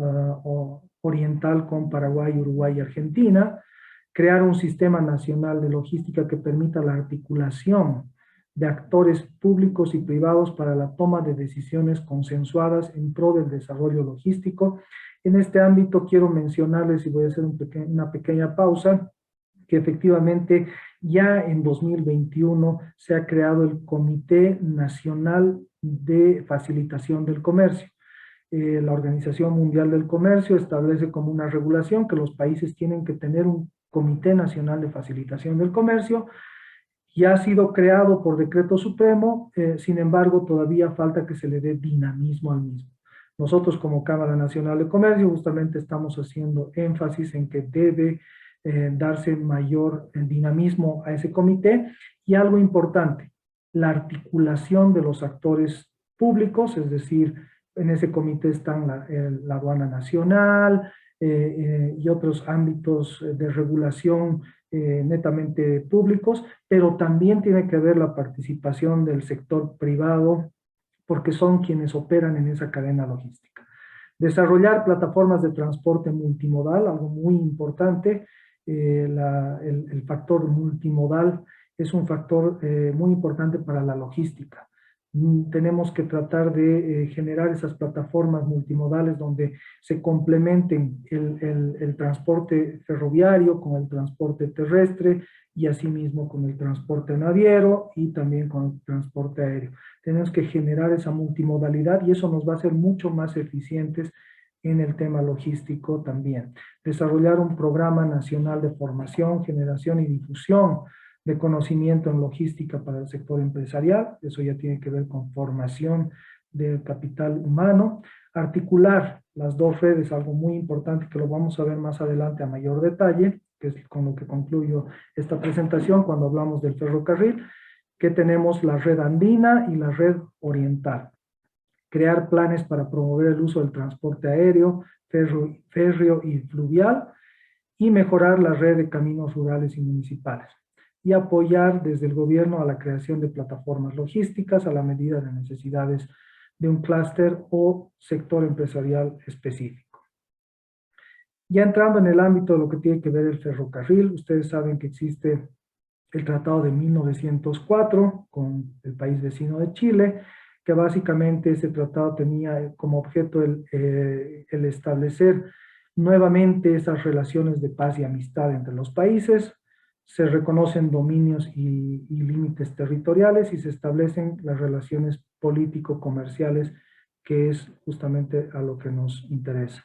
oriental con Paraguay, Uruguay y Argentina. Crear un sistema nacional de logística que permita la articulación de actores públicos y privados para la toma de decisiones consensuadas en pro del desarrollo logístico. En este ámbito quiero mencionarles, y voy a hacer una pequeña pausa, que efectivamente ya en 2021 se ha creado el Comité Nacional de Facilitación del Comercio. La Organización Mundial del Comercio establece como una regulación que los países tienen que tener un Comité Nacional de Facilitación del Comercio. Ya ha sido creado por decreto supremo, sin embargo todavía falta que se le dé dinamismo al mismo. Nosotros como Cámara Nacional de Comercio justamente estamos haciendo énfasis en que debe darse mayor dinamismo a ese comité, y algo importante, la articulación de los actores públicos, es decir, en ese comité están la aduana nacional y otros ámbitos de regulación netamente públicos, pero también tiene que haber la participación del sector privado, porque son quienes operan en esa cadena logística. Desarrollar plataformas de transporte multimodal, algo muy importante. El factor multimodal es un factor muy importante para la logística. Tenemos que tratar de generar esas plataformas multimodales donde se complementen el transporte ferroviario con el transporte terrestre, y asimismo con el transporte naviero y también con el transporte aéreo. Tenemos que generar esa multimodalidad y eso nos va a hacer mucho más eficientes en el tema logístico también. Desarrollar un programa nacional de formación, generación y difusión de conocimiento en logística para el sector empresarial, eso ya tiene que ver con formación del capital humano. Articular las dos redes, algo muy importante que lo vamos a ver más adelante a mayor detalle, que es con lo que concluyo esta presentación cuando hablamos del ferrocarril, que tenemos la red andina y la red oriental. Crear planes para promover el uso del transporte aéreo, férreo y fluvial, y mejorar la red de caminos rurales y municipales. Y apoyar desde el gobierno a la creación de plataformas logísticas a la medida de necesidades de un clúster o sector empresarial específico. Ya entrando en el ámbito de lo que tiene que ver el ferrocarril, ustedes saben que existe el Tratado de 1904 con el país vecino de Chile, que básicamente ese tratado tenía como objeto el establecer nuevamente esas relaciones de paz y amistad entre los países. Se reconocen dominios y límites territoriales y se establecen las relaciones político-comerciales, que es justamente a lo que nos interesa.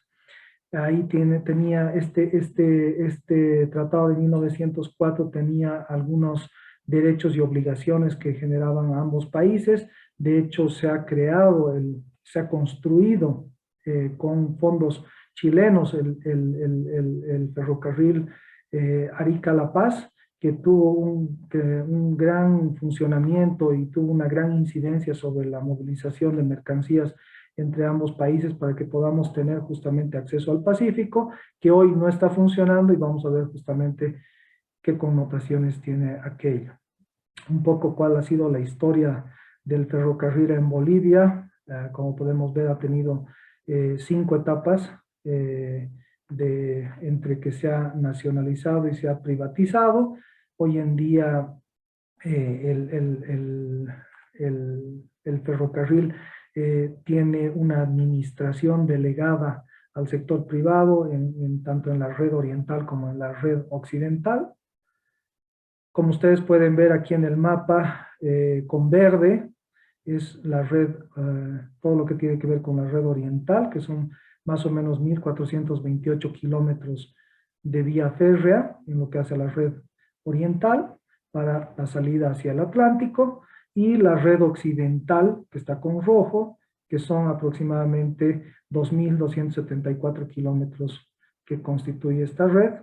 Ahí tenía este tratado de 1904 tenía algunos derechos y obligaciones que generaban a ambos países. De hecho, se ha construido con fondos chilenos el ferrocarril Arica-La Paz, que tuvo un gran funcionamiento y tuvo una gran incidencia sobre la movilización de mercancías entre ambos países para que podamos tener justamente acceso al Pacífico, que hoy no está funcionando, y vamos a ver justamente qué connotaciones tiene aquello. Un poco cuál ha sido la historia del ferrocarril en Bolivia. Como podemos ver, ha tenido 5 etapas entre que se ha nacionalizado y se ha privatizado. Hoy en día el ferrocarril tiene una administración delegada al sector privado, tanto en la red oriental como en la red occidental. Como ustedes pueden ver aquí en el mapa, con verde, es la red, todo lo que tiene que ver con la red oriental, que son más o menos 1.428 kilómetros de vía férrea, en lo que hace a la red oriental, para la salida hacia el Atlántico, y la red occidental, que está con rojo, que son aproximadamente 2.274 kilómetros que constituye esta red,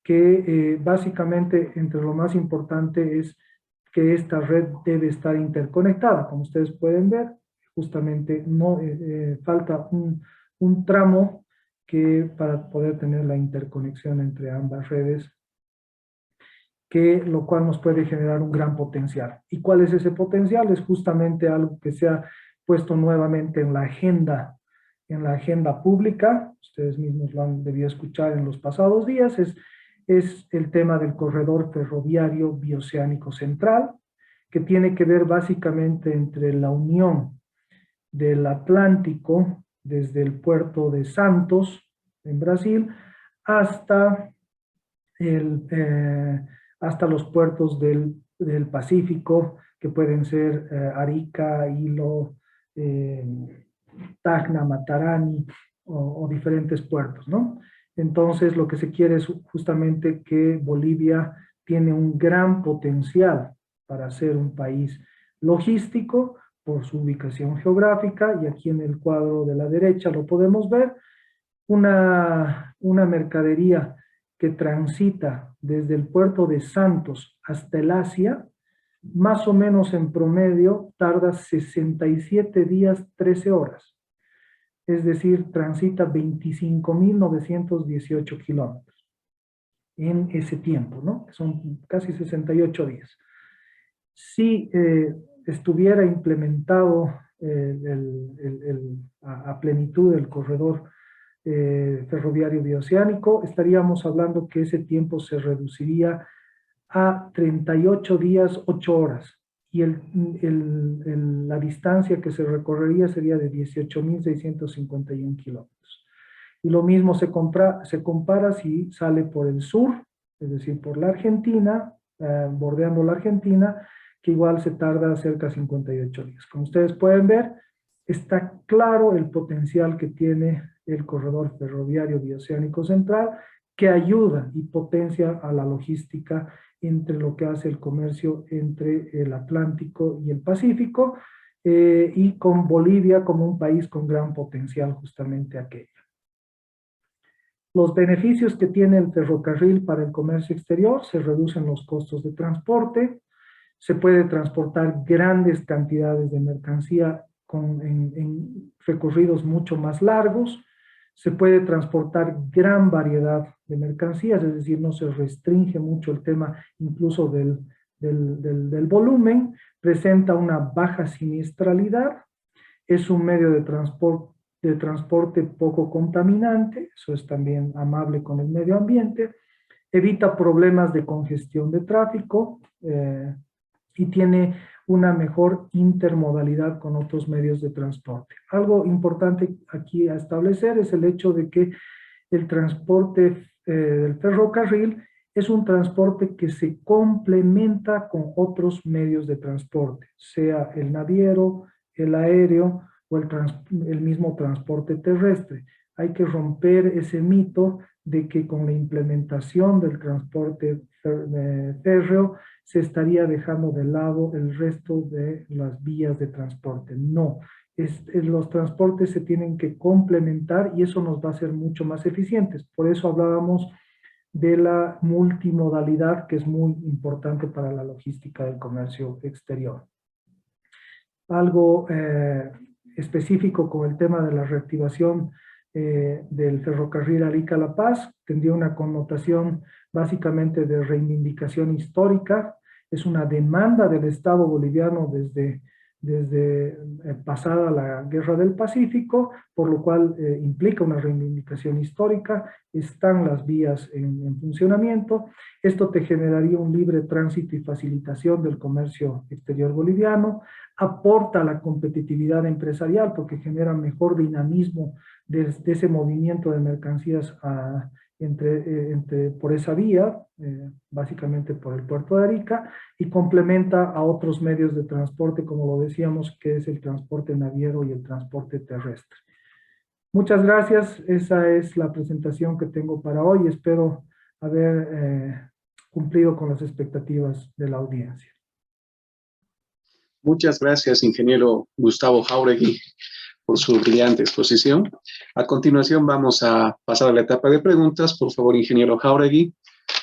que básicamente entre lo más importante es que esta red debe estar interconectada. Como ustedes pueden ver, justamente no falta un tramo para poder tener la interconexión entre ambas redes, lo cual nos puede generar un gran potencial. ¿Y cuál es ese potencial? Es justamente algo que se ha puesto nuevamente en la agenda pública. Ustedes mismos lo han debido escuchar en los pasados días. Es el tema del corredor ferroviario bioceánico central, que tiene que ver básicamente entre la unión del Atlántico, desde el puerto de Santos, en Brasil, hasta hasta los puertos del Pacífico, que pueden ser Arica, Hilo, Tacna, Matarani, o diferentes puertos, ¿no? Entonces, lo que se quiere es justamente que Bolivia tiene un gran potencial para ser un país logístico por su ubicación geográfica, y aquí en el cuadro de la derecha lo podemos ver, una mercadería que transita desde el puerto de Santos hasta el Asia, más o menos en promedio tarda 67 días, 13 horas. Es decir, transita 25.918 kilómetros en ese tiempo, ¿no? Son casi 68 días. Si estuviera implementado a plenitud el corredor ferroviario bioceánico, estaríamos hablando que ese tiempo se reduciría a 38 días, 8 horas, y la distancia que se recorrería sería de 18.651 kilómetros. Y lo mismo se compara si sale por el sur, es decir, por la Argentina, bordeando la Argentina, que igual se tarda cerca de 58 días. Como ustedes pueden ver, está claro el potencial que tiene el corredor ferroviario bioceánico central, que ayuda y potencia a la logística entre lo que hace el comercio entre el Atlántico y el Pacífico, y con Bolivia como un país con gran potencial justamente aquello. Los beneficios que tiene el ferrocarril para el comercio exterior: se reducen los costos de transporte, se puede transportar grandes cantidades de mercancía en recorridos mucho más largos, se puede transportar gran variedad de mercancías, es decir, no se restringe mucho el tema incluso del volumen, presenta una baja siniestralidad, es un medio de transporte poco contaminante, eso es también amable con el medio ambiente, evita problemas de congestión de tráfico, y tiene una mejor intermodalidad con otros medios de transporte. Algo importante aquí a establecer es el hecho de que el transporte del ferrocarril es un transporte que se complementa con otros medios de transporte, sea el naviero, el aéreo o el mismo transporte terrestre. Hay que romper ese mito de que con la implementación del transporte férreo se estaría dejando de lado el resto de las vías de transporte. No, los transportes se tienen que complementar y eso nos va a hacer mucho más eficientes. Por eso hablábamos de la multimodalidad, que es muy importante para la logística del comercio exterior. Algo específico con el tema de la reactivación del ferrocarril Arica-La Paz tendría una connotación básicamente de reivindicación histórica. Es una demanda del Estado boliviano desde desde pasada la Guerra del Pacífico, por lo cual implica una reivindicación histórica, están las vías en funcionamiento. Esto te generaría un libre tránsito y facilitación del comercio exterior boliviano, aporta a la competitividad empresarial porque genera mejor dinamismo de ese movimiento de mercancías por esa vía, básicamente por el puerto de Arica, y complementa a otros medios de transporte, como lo decíamos, que es el transporte naviero y el transporte terrestre. Muchas gracias, esa es la presentación que tengo para hoy. Espero haber cumplido con las expectativas de la audiencia. Muchas gracias, ingeniero Gustavo Jáuregui, por su brillante exposición. A continuación vamos a pasar a la etapa de preguntas. Por favor, ingeniero Jáuregui,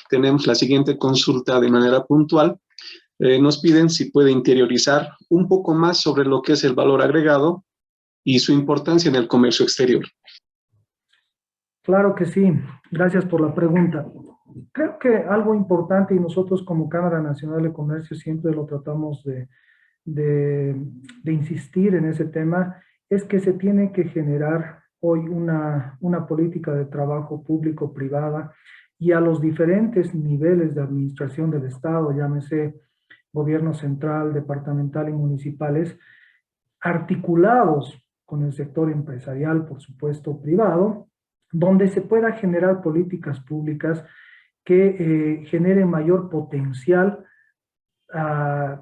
tenemos la siguiente consulta de manera puntual. Nos piden si puede interiorizar un poco más sobre lo que es el valor agregado y su importancia en el comercio exterior. Claro que sí, gracias por la pregunta. Creo que algo importante, y nosotros como Cámara Nacional de Comercio siempre lo tratamos de insistir en ese tema, es que se tiene que generar hoy una política de trabajo público-privada y a los diferentes niveles de administración del Estado, llámese gobierno central, departamental y municipales, articulados con el sector empresarial, por supuesto, privado, donde se pueda generar políticas públicas que generen mayor potencial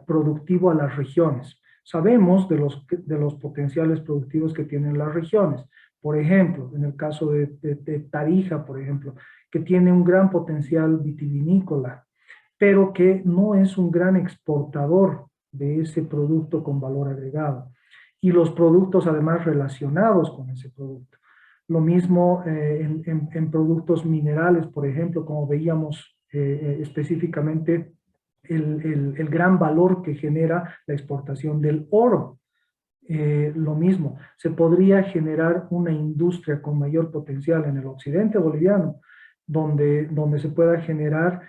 productivo a las regiones. Sabemos de los potenciales productivos que tienen las regiones. Por ejemplo, en el caso de Tarija, por ejemplo, que tiene un gran potencial vitivinícola, pero que no es un gran exportador de ese producto con valor agregado. Y los productos además relacionados con ese producto. Lo mismo en productos minerales, por ejemplo, como veíamos específicamente el gran valor que genera la exportación del oro. Lo mismo, se podría generar una industria con mayor potencial en el occidente boliviano, donde se pueda generar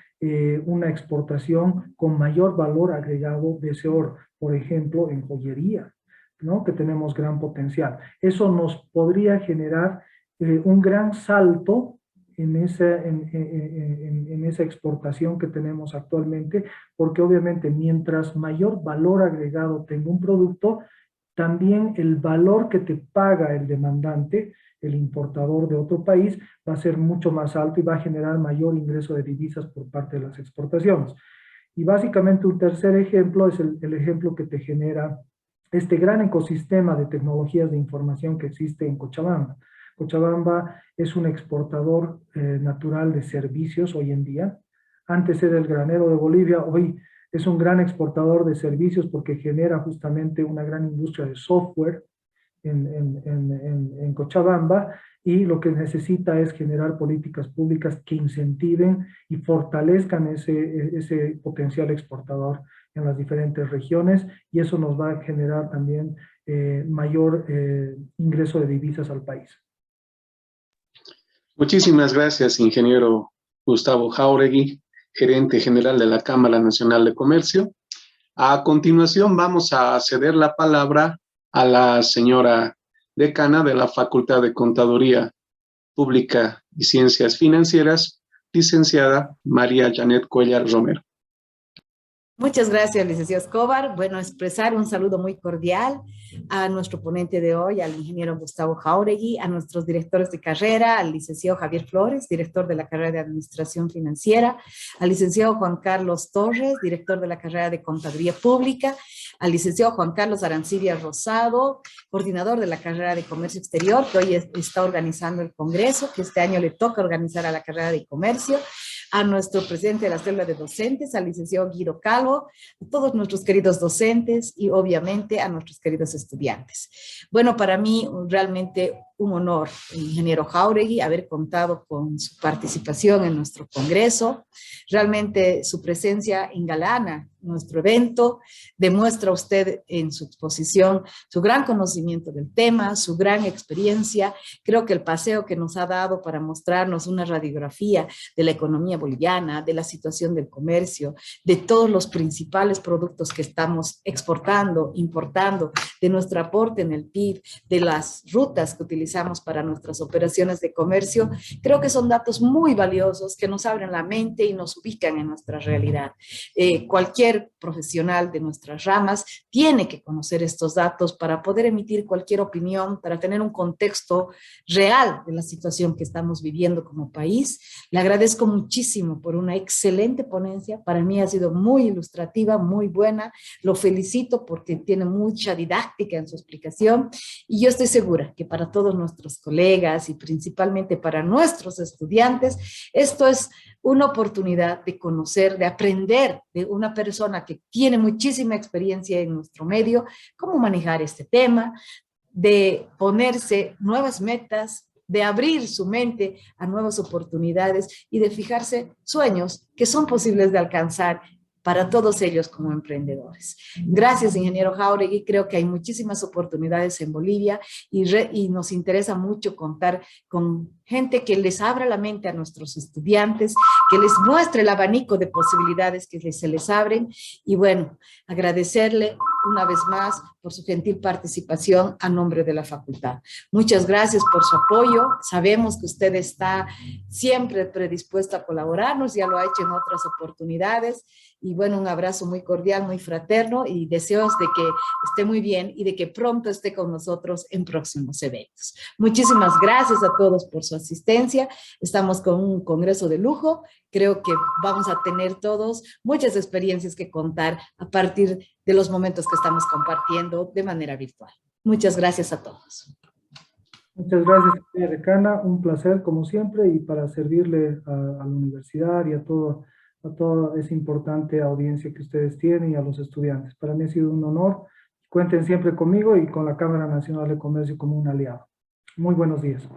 una exportación con mayor valor agregado de ese oro, por ejemplo, en joyería, ¿no? Que tenemos gran potencial. Eso nos podría generar un gran salto en esa exportación que tenemos actualmente, porque obviamente mientras mayor valor agregado tenga un producto, también el valor que te paga el demandante, el importador de otro país, va a ser mucho más alto y va a generar mayor ingreso de divisas por parte de las exportaciones. Y básicamente un tercer ejemplo es el ejemplo que te genera este gran ecosistema de tecnologías de información que existe en Cochabamba. Cochabamba es un exportador natural de servicios hoy en día. Antes era el granero de Bolivia, hoy es un gran exportador de servicios porque genera justamente una gran industria de software en Cochabamba, y lo que necesita es generar políticas públicas que incentiven y fortalezcan ese potencial exportador en las diferentes regiones, y eso nos va a generar también mayor ingreso de divisas al país. Muchísimas gracias, ingeniero Gustavo Jáuregui, gerente general de la Cámara Nacional de Comercio. A continuación vamos a ceder la palabra a la señora decana de la Facultad de Contaduría Pública y Ciencias Financieras, licenciada María Janet Cuellar Romero. Muchas gracias, licenciado Escobar. Bueno, expresar un saludo muy cordial a nuestro ponente de hoy, al ingeniero Gustavo Jáuregui, a nuestros directores de carrera, al licenciado Javier Flores, director de la carrera de Administración Financiera, al licenciado Juan Carlos Torres, director de la carrera de Contaduría Pública, al licenciado Juan Carlos Arancibia Rosado, coordinador de la carrera de Comercio Exterior, que hoy está organizando el Congreso, que este año le toca organizar a la carrera de Comercio, a nuestro presidente de la célula de docentes, al licenciado Guido Calvo, a todos nuestros queridos docentes y obviamente a nuestros queridos estudiantes. Bueno, para mí realmente un honor, ingeniero Jáuregui, haber contado con su participación en nuestro congreso. Realmente su presencia engalana nuestro evento. Demuestra usted en su exposición su gran conocimiento del tema, su gran experiencia. Creo que el paseo que nos ha dado para mostrarnos una radiografía de la economía boliviana, de la situación del comercio, de todos los principales productos que estamos exportando, importando, de nuestro aporte en el PIB, de las rutas que utilizamos para nuestras operaciones de comercio, creo que son datos muy valiosos que nos abren la mente y nos ubican en nuestra realidad. Cualquier profesional de nuestras ramas tiene que conocer estos datos para poder emitir cualquier opinión, para tener un contexto real de la situación que estamos viviendo como país. Le agradezco muchísimo por una excelente ponencia. Para mí ha sido muy ilustrativa, muy buena. Lo felicito porque tiene mucha didáctica en su explicación y yo estoy segura que para todos nuestros colegas y principalmente para nuestros estudiantes, esto es una oportunidad de conocer, de aprender de una persona que tiene muchísima experiencia en nuestro medio, cómo manejar este tema, de ponerse nuevas metas, de abrir su mente a nuevas oportunidades y de fijarse sueños que son posibles de alcanzar para todos ellos como emprendedores. Gracias, ingeniero Jáuregui. Creo que hay muchísimas oportunidades en Bolivia y nos interesa mucho contar con gente que les abra la mente a nuestros estudiantes, que les muestre el abanico de posibilidades que se les abren. Y bueno, agradecerle una vez más por su gentil participación a nombre de la facultad. Muchas gracias por su apoyo. Sabemos que usted está siempre predispuesto a colaborarnos, ya lo ha hecho en otras oportunidades. Y bueno, un abrazo muy cordial, muy fraterno y deseos de que esté muy bien y de que pronto esté con nosotros en próximos eventos. Muchísimas gracias a todos por su asistencia. Estamos con un congreso de lujo. Creo que vamos a tener todos muchas experiencias que contar a partir de los momentos que estamos compartiendo de manera virtual. Muchas gracias a todos. Muchas gracias, señora decana. Un placer, como siempre, y para servirle a la universidad y a toda esa importante audiencia que ustedes tienen y a los estudiantes. Para mí ha sido un honor. Cuenten siempre conmigo y con la Cámara Nacional de Comercio como un aliado. Muy buenos días.